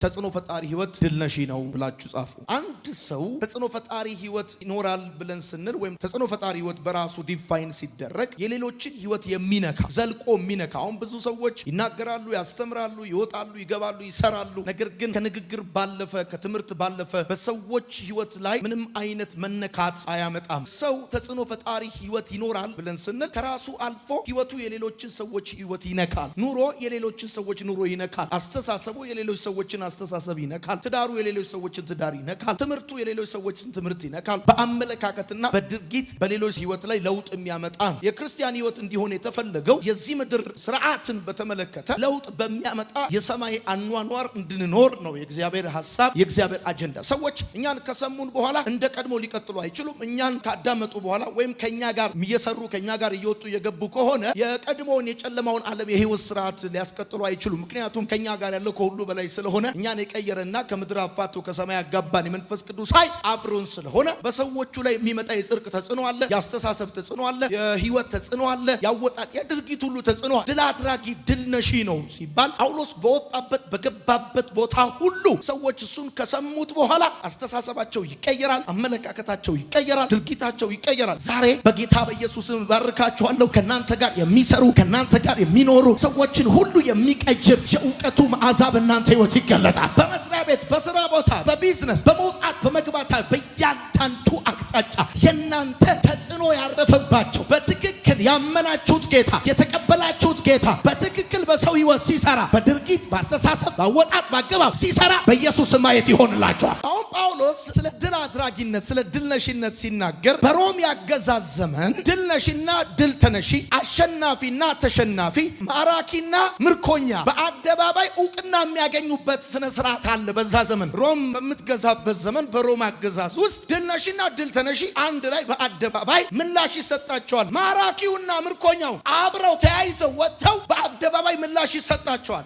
ተጽዕኖ ፈጣሪ ህይወት ድል ነሺ ነው ብላችሁ ጻፉ። አንድ ሰው ተጽዕኖ ፈጣሪ ህይወት ይኖራል ብለን ስንል ወይም ተጽዕኖ ፈጣሪ ህይወት በራሱ ዲፋይን ሲደረግ የሌሎችን ህይወት የሚነካ ዘልቆ የሚነካ አሁን ብዙ ሰዎች ይናገራሉ፣ ያስተምራሉ፣ ይወጣሉ፣ ይገባሉ፣ ይሰራሉ። ነገር ግን ከንግግር ባለፈ ከትምህርት ባለፈ በሰዎች ህይወት ላይ ምንም አይነት መነካት አያመጣም። ሰው ተጽዕኖ ፈጣሪ ህይወት ይኖራል ብለን ስንል ከራሱ አልፎ ህይወቱ የሌሎችን ሰዎች ህይወት ይነካል። ኑሮ የሌሎችን ሰዎች ኑሮ ይነካል። አስተሳሰቡ የሌሎች ሰዎችን አስተሳሰብ ይነካል። ትዳሩ የሌሎች ሰዎችን ትዳር ይነካል። ትምህርቱ የሌሎች ሰዎችን ትምህርት ይነካል። በአመለካከትና በድርጊት በሌሎች ህይወት ላይ ለውጥ የሚያመጣ ነው። የክርስቲያን ህይወት እንዲሆን የተፈለገው የዚህ ምድር ስርዓትን በተመለከተ ለውጥ በሚያመጣ የሰማይ አኗኗር እንድንኖር ነው የእግዚአብሔር ሐሳብ፣ የእግዚአብሔር አጀንዳ። ሰዎች እኛን ከሰሙን በኋላ እንደ ቀድሞ ሊቀጥሉ አይችሉም። እኛን ካዳመጡ በኋላ ወይም ከኛ ጋር እየሰሩ ከኛ ጋር እየወጡ የገቡ ከሆነ የቀድሞውን የጨለማውን ዓለም የህይወት ስርዓት ሊያስቀጥሉ አይችሉም። ምክንያቱም ከኛ ጋር ያለው ከሁሉ በላይ ስለሆነ እኛን የቀየረና ከምድር አፋቶ ከሰማይ ያጋባን የመንፈስ ቅዱስ ኃይል አብሮን ስለሆነ በሰዎቹ ላይ የሚመጣ የጽድቅ ተጽዕኖ አለ፣ የአስተሳሰብ ተጽዕኖ አለ፣ የህይወት ተጽዕኖ አለ፣ ያወጣጥ የድርጊት ሁሉ ተጽዕኖ አለ። ድል አድራጊ ድል ነሺ ነው ሲባል ጳውሎስ በወጣበት በገባበት ቦታ ሁሉ ሰዎች እሱን ከሰሙት በኋላ አስተሳሰባቸው ይቀየራል፣ አመለካከታቸው ይቀየራል፣ ድርጊታቸው ይቀየራል። ዛሬ በጌታ በኢየሱስም ባርካችኋለሁ። ከናንተ ጋር የሚሰሩ ከናንተ ጋር የሚኖሩ ሰዎችን ሁሉ የሚቀይር የእውቀቱ መዓዛ በእናንተ ህይወት ይገለጣል። በመስሪያ ቤት፣ በስራ ቦታ፣ በቢዝነስ፣ በመውጣት በመግባት በእያንዳንዱ አቅጣጫ የናንተ ተጽዕኖ ያረፈባቸው በትክክል ያመናችሁት ጌታ የተቀበላችሁት ጌታ በትክክል በሰው ህይወት ሲሰራ በድርጊት በአስተሳሰብ ባወጣት ባገባብ ሲሰራ በኢየሱስ ማየት ይሆንላቸዋል። አሁን ጳውሎስ ስለ ድል አድራጊነት ስለ ድል ነሺነት ሲናገር በሮም ያገዛዝ ዘመን ድል ነሺና ድል ተነሺ፣ አሸናፊና ተሸናፊ፣ ማራኪና ምርኮኛ በአደባባይ እውቅና የሚያገኙበት ስነ ስርዓት አለ። በዛ ዘመን ሮም በምትገዛበት ዘመን በሮም አገዛዝ ውስጥ ድል ነሺና ድል ተነሺ አንድ ላይ በአደባባይ ምላሽ ይሰጣቸዋል። ማራኪውና ምርኮኛው አብረው ተያይዘው ወጥተው በአደባባይ ምላሽ ይሰጣቸዋል።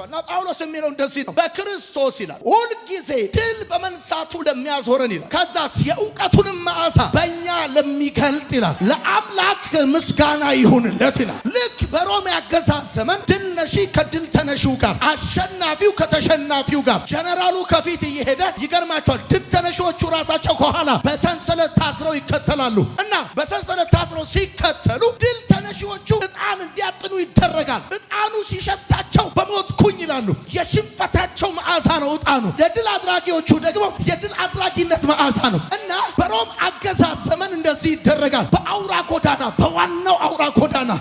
እና ጳውሎስ የሚለው እንደዚህ ነው። በክርስቶስ ይላል ሁል ጊዜ ድል በመንሳቱ ለሚያዞረን ይላል። ከዛስ የእውቀቱንም መዓዛ በእኛ ለሚገልጥ ይላል ለአምላክ ምስጋና ይሁንለት ይላል። ልክ በሮም ያገዛዝ ዘመን ድል ነሺ ከድል ተነሺው ጋር፣ አሸናፊው ከተሸናፊው ጋር፣ ጀነራሉ ከፊት እየሄደ ይገርማቸዋል። ድል ተነሺዎቹ ራሳቸው ከኋላ በሰንሰለት ታስረው ይከተላሉ እና በሰንሰለት ታስረው ሲከተሉ ድል ተነሺዎቹ ዕጣን እንዲያጥኑ ይደረጋል። ዕጣኑ ሲሸታቸው በሞትኩኝ ይላሉ። የሽንፈታቸው መዓዛ ነው ዕጣኑ። ለድል አድራጊዎቹ ደግሞ የድል አድራጊነት መዓዛ ነው እና በሮም አገዛዝ ዘመን እንደዚህ ይደረጋል። በአውራ ጎዳና በዋናው አውራ ጎዳና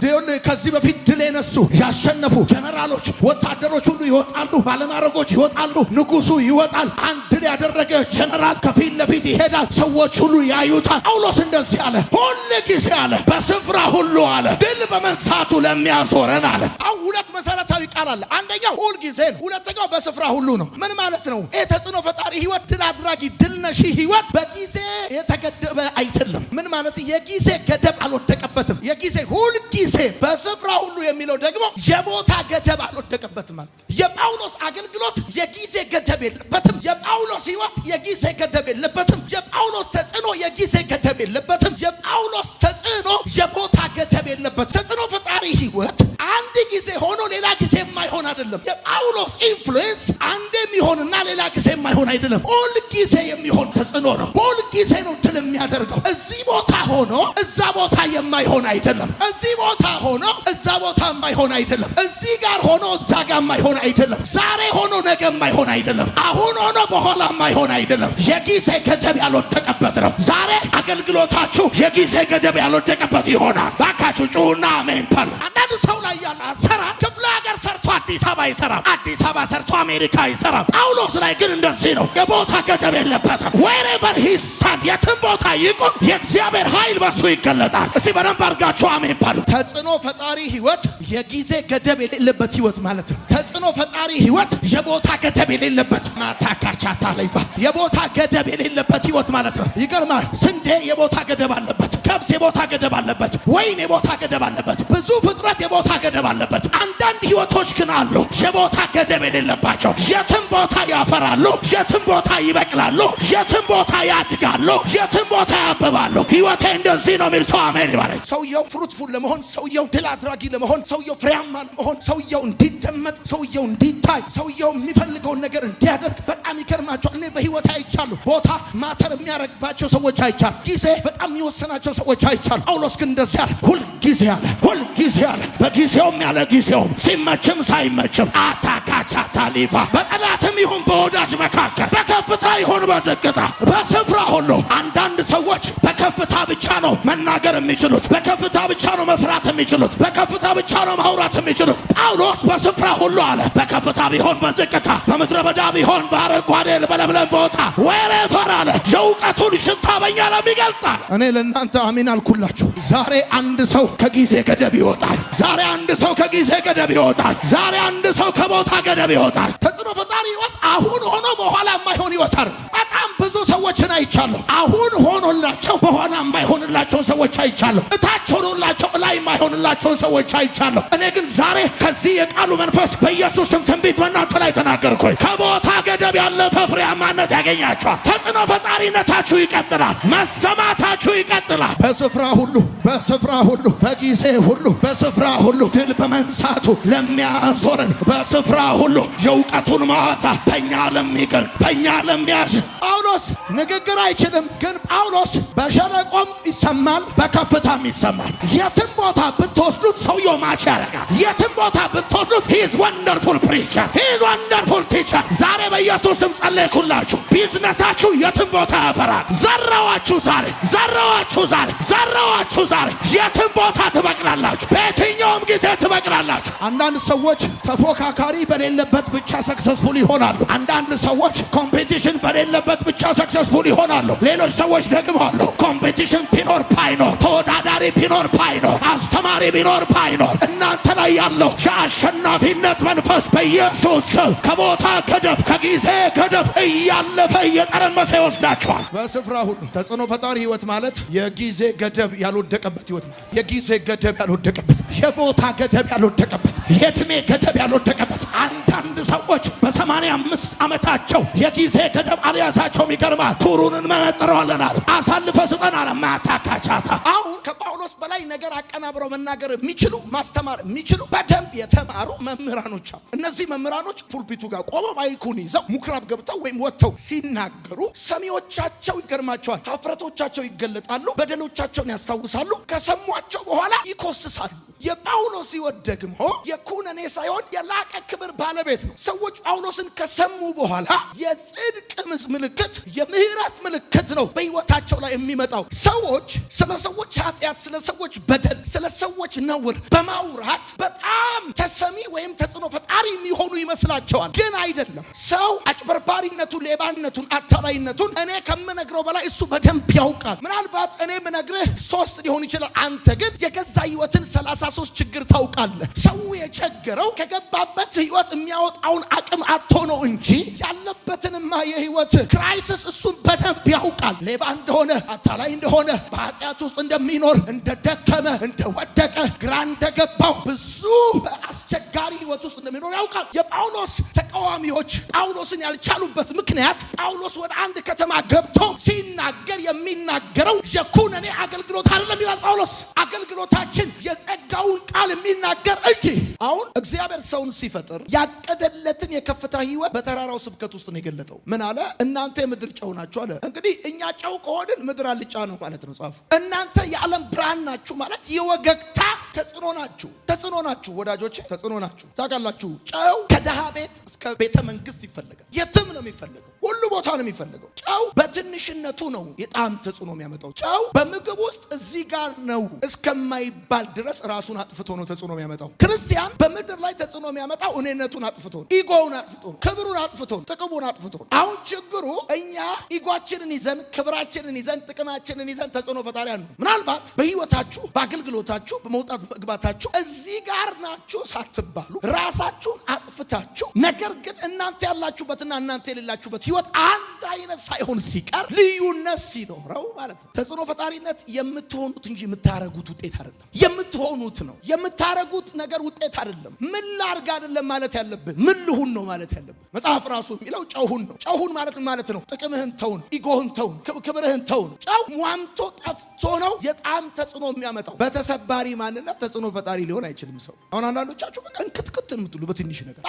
ከዚህ በፊት ድል የነሱ ያሸነፉ ጀነራሎች፣ ወታደሮች ሁሉ ይወጣሉ። ባለማረጎች ይወጣሉ። ንጉሱ ይወጣል። አንድ ድል ያደረገ ጀነራል ከፊት ለፊት ይሄዳል። ሰዎች ሁሉ ያዩታል። ጳውሎስ እንደዚህ አለ፣ ሁል ጊዜ አለ በስፍራ ሁሉ አለ ድል በመንሳቱ ለሚያዞረን አለ። አሁን ሁለት መሰረታዊ ቃል አለ። አንደኛው ሁል ጊዜ ነው። ሁለተኛው በስፍራ ሁሉ ነው። ምን ማለት ነው? ተጽዕኖ ፈጣሪ ህይወት፣ ድል አድራጊ ድል ነሺ ህይወት በጊዜ የተገደበ አይደለም። ምን ማለት? የጊዜ ገደብ አልወደቀበትም። የጊዜ ሁል ጊዜ በስፍራ ሁሉ የሚለው ደግሞ የቦታ ገደብ አልወደቀበትም ማለት። የጳውሎስ አገልግሎት የጊዜ ገደብ የለበትም። የጳውሎስ ህይወት የጊዜ ገደብ የለበትም። የጳውሎስ ተጽዕኖ የጊዜ ገደብ የለበትም። የጳውሎስ ተጽዕኖ የቦታ ገደብ የለበትም። ተጽዕኖ ፈጣሪ ህይወት አንድ ጊዜ ሆኖ ሌላ ጊዜ የማይሆን አይደለም። የጳውሎስ ኢንፍሉዌንስ አንድ የሚሆንና ሌላ ጊዜ የማይሆን አይደለም። ሁል ጊዜ የሚሆን ተጽዕኖ ነው። ሁል ጊዜ ነው ድል የሚያደርገው። እዚህ ቦታ ሆኖ እዛ ቦታ የማይሆን አይደለም። እዚህ ቦታ ሆኖ እዛ ቦታ የማይሆን አይደለም። እዚህ ጋር ሆኖ እዛ ጋር የማይሆን አይደለም። ዛሬ ሆኖ ነገ የማይሆን አይደለም። አሁን ሆኖ በኋላ የማይሆን አይደለም። የጊዜ ገደብ ያልወደቀበት ነው። ዛሬ አገልግሎታችሁ የጊዜ ገደብ ያልወደቀበት ይሆናል። ባካችሁ ጩሁና አሜን በሉ። አንዳንድ ሰው ላይ ያለ አሰራ ክፍለ ሀገር ሰርቶ አዲስ አበባ አይሰራም። አዲስ አበባ ሰርቶ አሜሪካ አይሰራም። ጳውሎስ ላይ ግን እንደዚህ ነው። የቦታ ገደብ የለበትም። wherever he stand የትም ቦታ ይቁም የእግዚአብሔር ኃይል በሱ ይገለጣል። እስቲ በደንብ አድርጋችሁ አሜን በሉ። ተጽዕኖ ፈጣሪ ህይወት የጊዜ ገደብ የሌለበት ህይወት ማለት ነው። ተጽዕኖ ፈጣሪ ህይወት የቦታ ገደብ የሌለበት ማታካቻታ ላይፋ የቦታ ገደብ የሌለበት ህይወት ማለት ነው። ይገርማል። ስንዴ የቦታ ገደብ አለበት። ከብት የቦታ ገደብ አለበት። ወይን የቦታ ገደብ አለበት። ብዙ ፍጥረት የቦታ ገደብ አለበት። አንዳንድ አንዳንድ ህይወቶች ግን አሉ የቦታ ገደብ የሌለባቸው። የትም ቦታ ያፈራሉ፣ የትም ቦታ ይበቅላሉ፣ የትም ቦታ ያድጋሉ፣ የትም ቦታ ያብባሉ። ህይወቴ እንደዚህ ነው የሚል ሰው አሜን ይባላል። ሰውየው ፍሩትፉል ለመሆን፣ ሰውየው ድል አድራጊ ለመሆን፣ ሰውየው ፍሬያማ ለመሆን፣ ሰውየው እንዲደመጥ፣ ሰውየው እንዲታይ፣ ሰውየው የሚፈልገውን ነገር እንዲያደርግ በጣም ይገርማቸዋል። እኔ በህይወቴ አይቻለሁ ቦታ ማተር የሚያረግባቸው ሰዎች አይቻለሁ። ጊዜ በጣም የሚወሰናቸው ሰዎች አይቻለሁ። ጳውሎስ ግን እንደዚህ አለ፣ ሁል ጊዜ አለ፣ ሁል ጊዜ አለ፣ በጊዜውም ያለ ጊዜውም፣ ሲመችም ሳይመችም፣ አታካቻታ ሊፋ፣ በጠላትም ይሁን በወዳጅ መካከል፣ በከፍታ ይሁን በዝቅታ፣ በስፍራ ሁሉ። አንዳንድ ሰዎች በከፍታ ብቻ ነው መናገር የሚችሉት፣ በከፍታ ብቻ ነው መስራት የሚችሉት፣ በከፍታ ብቻ ነው ማውራት የሚችሉት። ጳውሎስ በስፍራ ሁሉ አለ፣ በከፍታ ቢሆን በዝቅታ፣ በምድረ በዳ ቢሆን በአረንጓዴ በለምለም ቦታ ወሬፈር አለ፣ የእውቀቱን ሽታ በእኛ ላይ ይገልጣል። እኔ ለእናንተ አሜን አልኩላችሁ። ዛሬ አንድ ሰው ከጊዜ ገደብ ይወጣል። ዛሬ አንድ ሰው ከጊዜ ገደብ ይወጣል። ዛሬ አንድ ሰው ከቦታ ገደብ ይወጣል። ተጽዕኖ ፈጣሪ ህይወት አሁን ሆኖ በኋላ የማይሆን ይወጣል። በጣም ብዙ ሰዎችን አይቻለሁ። አሁን ሆኖላቸው በኋላ የማይሆንላቸው ሰዎች አይቻለሁ። እታች ሆኖላቸው ላይ የማይሆንላቸው ሰዎች አይቻለሁ። እኔ ግን ዛሬ ከዚህ የቃሉ መንፈስ በኢየሱስም ትንቢት በእናንተ ላይ ተናገርኩኝ። ከቦታ ገደብ ያለፈ ፍሬያማነት ያገኛቸዋል። ተጽዕኖ ፈጣሪነታችሁ ይቀጥላል። መሰማታችሁ ይቀጥላል። በስፍራ ሁሉ፣ በስፍራ ሁሉ፣ በጊዜ ሁሉ፣ በስፍራ ሁሉ ድል በመንሳቱ ለሚያዞረን፣ በስፍራ ሁሉ የእውቀቱን መዓዛ በእኛ ለሚገልጥ፣ በእኛ ለሚያዝ። ጳውሎስ ንግግር አይችልም፣ ግን ጳውሎስ በሸለቆም ይሰማል፣ በከፍታም ይሰማል። የትም ቦታ ብትወስዱት ሰውየው ማች ያደርጋል። የትም ቦታ ብትወስዱት ሂዝ ወንደርፉል ፕሪቸር፣ ሂዝ ወንደርፉል ቲቸር። ዛሬ በኢየሱስም ጸለይኩላችሁ። ቢዝነሳችሁ የትም ቦታ ያፈራል። ዘራዋችሁ ዛሬ፣ ዘራዋችሁ ዛሬ፣ ዘራዋችሁ ዛሬ። የትም ቦታ ትበቅላላችሁ፣ በየትኛውም ጊዜ ትበቅላላችሁ። አንዳንድ ሰዎች ተፎካካሪ በሌለበት ብቻ ሰክሰስፉል ይሆናሉ። አንዳንድ ሰዎች ኮምፒቲሽን በሌለበት ብቻ ሰክሰስፉል ይሆናሉ። ሌሎች ሰዎች ደግሞ አሉ ኮምፒቲሽን ቢኖር ባይኖር፣ ተወዳዳሪ ቢኖር ባይኖር፣ አስተማሪ ቢኖር ባይኖር፣ እናንተ ላይ ያለው የአሸናፊነት መንፈስ በኢየሱስ ስም ከቦታ ገደብ፣ ከጊዜ ገደብ እያለፈ እየጠረመሰ ይወስዳቸዋል። በስፍራ ሁሉ ተጽዕኖ ፈጣሪ ህይወት ማለት የጊዜ ገደብ ያልወደቀበት ህይወት ማለት፣ የጊዜ ገደብ ያልወደቀበት፣ የቦታ ገደብ ያልወደቀበት፣ የእድሜ ገደብ ያልወደቀበት። አንዳንድ ሰዎች በ85 ዓመታቸው የጊዜ ገደብ አልያዛቸውም። ይገርማል። ቱሩን እንመነጥረዋለን አሉ፣ አሳልፈ ስጠን አለ። ማታካቻታ። አሁን ከጳውሎስ በላይ ነገር አቀናብረው መናገር የሚችሉ፣ ማስተማር የሚችሉ በደንብ የተማሩ መምህራኖች አሉ። እነዚህ መምህራኖች ፑልፒቱ ጋር ቆመው ማይኩን ይዘው ምኩራብ ገብተው ወይም ወጥተው ሲናገሩ ሰሚዎቻቸው ይገርማቸዋል። ሀፍረቶቻቸው ይገለጣሉ፣ በደሎቻቸውን ያስታውሳሉ። ከሰሟቸው በኋላ ይኮስሳሉ። የጳውሎስ ህይወት ደግሞ የኩነኔ ሳይሆን የላቀ ክብር ባለቤት ነው። ሰዎች ጳውሎስን ከሰሙ በኋላ የጽድቅ ምልክት፣ የምህረት ምልክት ነው በህይወታቸው ላይ የሚመጣው። ሰዎች ስለ ሰዎች ኃጢአት፣ ስለ ሰዎች በደል፣ ስለ ሰዎች ነውር በማውራት በጣም ተሰሚ ወይም ተጽዕኖ ፈጣሪ የሚሆኑ ይመስላቸዋል። ግን አይደለም። ሰው አጭበርባሪነቱን፣ ሌባነቱን፣ አታላይነቱን እኔ ከምነግረው በላይ እሱ በደንብ ያውቃል። ምናልባት እኔ ምነግርህ 3 ሊሆን ይችላል። አንተ ግን የገዛ ህይወትን 33 ችግር ታውቃለህ። ሰው የቸገረው ከገባበት ህይወት የሚያወጣውን አቅም አጥቶ ነው እንጂ ያለበትንማ የህይወት ክራይሲስ እሱን በደንብ ያውቃል። ሌባ እንደሆነ፣ አታላይ እንደሆነ፣ በኃጢአት ውስጥ እንደሚኖር፣ እንደደከመ፣ እንደወደቀ፣ ግራ እንደገባው፣ ብዙ በአስቸጋሪ ህይወት ውስጥ እንደሚኖር ያውቃል። የጳውሎስ ተቃዋሚዎች ጳውሎስን ያልቻሉበት ምክንያት ጳውሎስ ወደ አንድ ከተማ ገብቶ ሲናገር የሚናገረው የኩነኔ አገልግሎት አይደለም ይላል ጳውሎስ። አገልግሎታችን የጸጋውን ቃል የሚናገር እንጂ። አሁን እግዚአብሔር ሰውን ሲፈጥር ያቀደለትን የከፍታ ህይወት በተራራው ስብከት ውስጥ ነው የገለጠው። ምን አለ? እናንተ የምድር ጨው ናችሁ አለ። እንግዲህ እኛ ጨው ከሆንን ምድር አልጫ ነው ማለት ነው ጻፉ። እናንተ የዓለም ብርሃን ናችሁ ማለት የወገግታ ተጽዕኖ ናችሁ። ተጽዕኖ ናችሁ ወዳጆቼ፣ ተጽዕኖ ናችሁ። ታውቃላችሁ፣ ጨው ከደሃ ቤት እስከ ቤተ መንግስት ይፈልጋል። የትም ነው የሚፈልገው፣ ሁሉ ቦታ ነው የሚፈልገው። ጨው በትንሽነቱ ነው የጣም ተጽዕኖ የሚያመጣው። ጨው በምግብ ውስጥ እዚህ ጋር ነው እስከማይባል ድረስ ራሱን አጥፍቶ ነው ተጽዕኖ የሚያመጣው። ክርስቲያን በምድር ላይ ተጽዕኖ የሚያመጣው እኔነቱን አጥፍቶ ነው፣ ኢጎውን አጥፍቶ ነው፣ ክብሩን አጥፍቶ ነው፣ ጥቅሙን አጥፍቶ ነው። አሁን ችግሩ እኛ ኢጓችንን ይዘን፣ ክብራችንን ይዘን፣ ጥቅማችንን ይዘን ተጽዕኖ ፈጣሪያን ነው። ምናልባት በህይወታችሁ፣ በአገልግሎታችሁ፣ በመውጣት መግባታችሁ እዚህ ጋር ናችሁ ሳትባሉ ራሳችሁን አጥፍታችሁ፣ ነገር ግን እናንተ ያላችሁበትና እናንተ የሌላችሁበት ህይወት አንድ አይነት ሳይሆን ሲቀር ልዩነት ሲኖረው ማለት ነው። ተጽዕኖ ፈጣሪነት የምትሆኑት እንጂ የምታረጉት ውጤት አይደለም። የምትሆኑት ነው። የምታረጉት ነገር ውጤት አይደለም። ምን ላርግ አይደለም ማለት ያለብን፣ ምን ልሁን ነው ማለት ያለብን። መጽሐፍ ራሱ የሚለው ጨውሁን ነው። ጨውሁን ማለት ነው ጥቅምህን ተው ነው፣ ኢጎህን ተው ነው፣ ክብርህን ተው ነው። ጨው ሟምቶ ጠፍቶ ነው የጣም ተጽዕኖ የሚያመጣው። በተሰባሪ ማንነት ተጽዕኖ ፈጣሪ ሊሆን አይችልም ሰው። አሁን አንዳንዶቻችሁ በቃ እንክትክት የምትሉ በትንሽ ነገር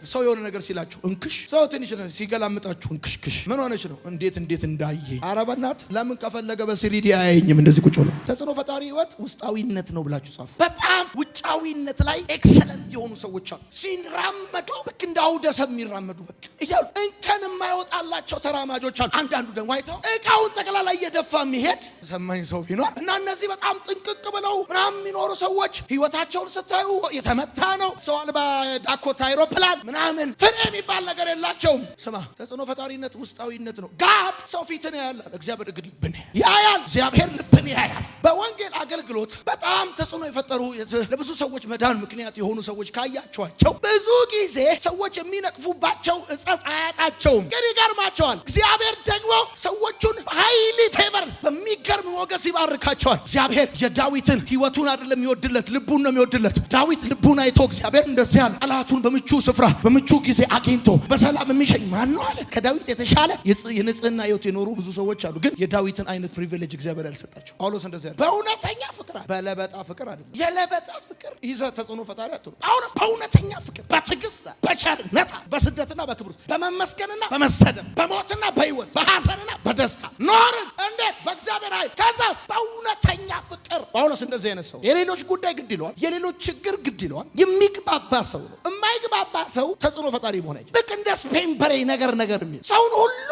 ሰው የሆነ ነገር ሲላችሁ እንክሽ፣ ሰው ትንሽ ነገር ሲገላምጣችሁ እንክሽክሽ። ምን ሆነች ነው እንዴት እንዳየ አረበናት ለምን ከፈለገ በስሪዲ አያየኝም እንደዚህ ቁጭ ብሎ። ተጽዕኖ ፈጣሪ ህይወት ውስጣዊነት ነው ብላችሁ ጻፉ። በጣም ውጫዊነት ላይ ኤክሰለንት የሆኑ ሰዎች አሉ። ሲራመዱ ልክ እንደ አውደሰብ የሚራመዱ በቃ እያሉ እንከን የማይወጣላቸው ተራማጆች አሉ። አንዳንዱ ደግሞ አይተው እቃውን ጠቅላላ እየደፋ የሚሄድ ሰማኝ ሰው ቢኖር እና እነዚህ በጣም ጥንቅቅ ብለው ምናምን የሚኖሩ ሰዎች ህይወታቸውን ስታዩ የተመታ ነው። ሰው አልባ ዳኮታ አይሮፕላን ምናምን ፍሬ የሚባል ነገር የላቸውም። ስማ፣ ተጽዕኖ ፈጣሪነት ውስጣዊነት ነው። ጋድ ሰው ፊትን ያያል፣ እግዚአብሔር ግን ልብን ያያል። እግዚአብሔር ልብን ያያል። በወንጌል አገልግሎት በጣም ተጽዕኖ የፈጠሩ ለብዙ ሰዎች መዳን ምክንያት የሆኑ ሰዎች ካያቸዋቸው ብዙ ጊዜ ሰዎች የሚነቅፉባቸው እጸጽ አያጣቸውም። ግን ይገርማቸዋል። እግዚአብሔር ደግሞ ሰዎቹን ሃይሊ ፌቨር በሚገርም ሞገስ ይባርካቸዋል። እግዚአብሔር የዳዊትን ህይወቱን አይደለም የሚወድለት፣ ልቡን ነው የሚወድለት። ዳዊት ልቡን አይቶ እግዚአብሔር እንደዚህ ያለ ጠላቱን በምቹ ስፍራ በምቹ ጊዜ አግኝቶ በሰላም የሚሸኝ ማን ነው አለ። ከዳዊት የተሻለ የንጽህና ህይወት የኖሩ ብዙ ሰዎች አሉ። ግን የዳዊትን አይነት ፕሪቪሌጅ እግዚአብሔር ያልሰጣቸው። ጳውሎስ እንደዚህ ያለ በእውነተኛ ፍቅር በለበጣ ፍቅር አይደለም። የለበጣ ፍቅር ይዘህ ተጽዕኖ ፈጣሪ አትሆንም። ጳውሎስ በእውነተኛ ፍቅር፣ በትዕግስት፣ በቸርነት፣ በስደትና በክብር፣ በመመስገንና በመሰደብ፣ በሞትና በህይወት፣ በሐዘንና በደስታ ኖርን። እንዴት? በእግዚአብሔር ኃይል። ከዛስ በእውነተኛ ፍቅር። ጳውሎስ እንደዚህ አይነት ሰው የሌሎች ጉዳይ ግድ ይለዋል፣ የሌሎች ችግር ግድ ይለዋል። የሚግባባ ሰው ነው። የማይግባባ ሰው ተጽዕኖ ፈጣሪ መሆን አይችልም። ልክ እንደ ስፔን በሬ ነገር የሚል ሰውን ሁሉ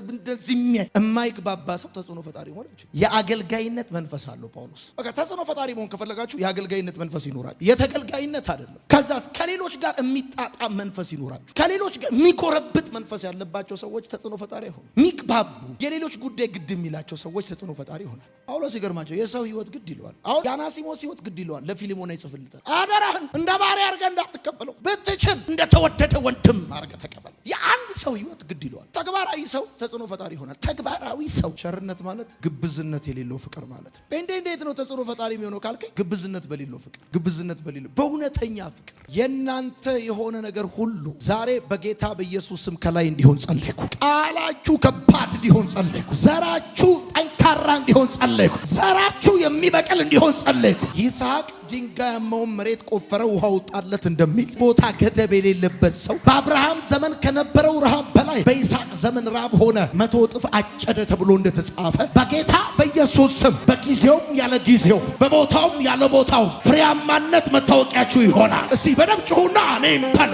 እንደዚህ የሚያይ የማይግባባ ሰው ተጽዕኖ ፈጣሪ መሆን አይችልም። የአገልጋይነት መንፈስ አለው ጳውሎስ። በቃ ተጽዕኖ ፈጣሪ መሆን ከፈለጋችሁ የአገልጋይነት መንፈስ ይኖራችሁ፣ የተገልጋይነት አይደለም። ከዛስ ከሌሎች ጋር የሚጣጣም መንፈስ ይኖራችሁ። ከሌሎች ጋር የሚጎረብጥ መንፈስ ያለባቸው ሰዎች ተጽዕኖ ፈጣሪ ይሆኑ። የሚግባቡ የሌሎች ጉዳይ ግድ የሚላቸው ሰዎች ተጽዕኖ ፈጣሪ ይሆናል። ጳውሎስ ይገርማቸው የሰው ህይወት ግድ ይለዋል። አሁን የአናሲሞስ ህይወት ግድ ይለዋል። ለፊሊሞና ይጽፍልታል። አደራህን እንደ ባሪያ አድርገህ እንዳትቀበለው፣ ብትችል እንደተወደደ ወንድም አድርገህ ተቀበል። የአንድ ሰው ህይወት ግድ ይለዋል። ተግባራዊ ሰው ተጽዕኖ ፈጣሪ ይሆናል። ተግባራዊ ሰው ቸርነት ማለት ግብዝነት የሌለው ፍቅር ማለት ነው። እንዴት ነው ተጽዕኖ ፈጣሪ የሚሆነው ካልከኝ፣ ግብዝነት በሌለው ፍቅር፣ ግብዝነት በሌለው በእውነተኛ ፍቅር። የእናንተ የሆነ ነገር ሁሉ ዛሬ በጌታ በኢየሱስ ስም ከላይ እንዲሆን ጸለይኩ። ቃላችሁ ከባድ እንዲሆን ጸለይኩ። ዘራችሁ ጠንካራ እንዲሆን ጸለይኩ። ዘራችሁ የሚበቅል እንዲሆን ጸለይኩ። ይስሐቅ ድንጋያማውን መሬት ቆፈረ ውሃ ወጣለት እንደሚል ቦታ ገደብ የሌለበት ሰው በአብርሃም ዘመን ከነበረው ረሃብ በላይ በይስሐቅ ዘመን ራብ ሆነ፣ 100 እጥፍ አጨደ ተብሎ እንደተጻፈ በጌታ በኢየሱስ ስም በጊዜውም ያለ ጊዜው በቦታውም ያለ ቦታው ፍሬያማነት መታወቂያችሁ ይሆናል። እስቲ በደምብ ጩኹና አሜን በሉ።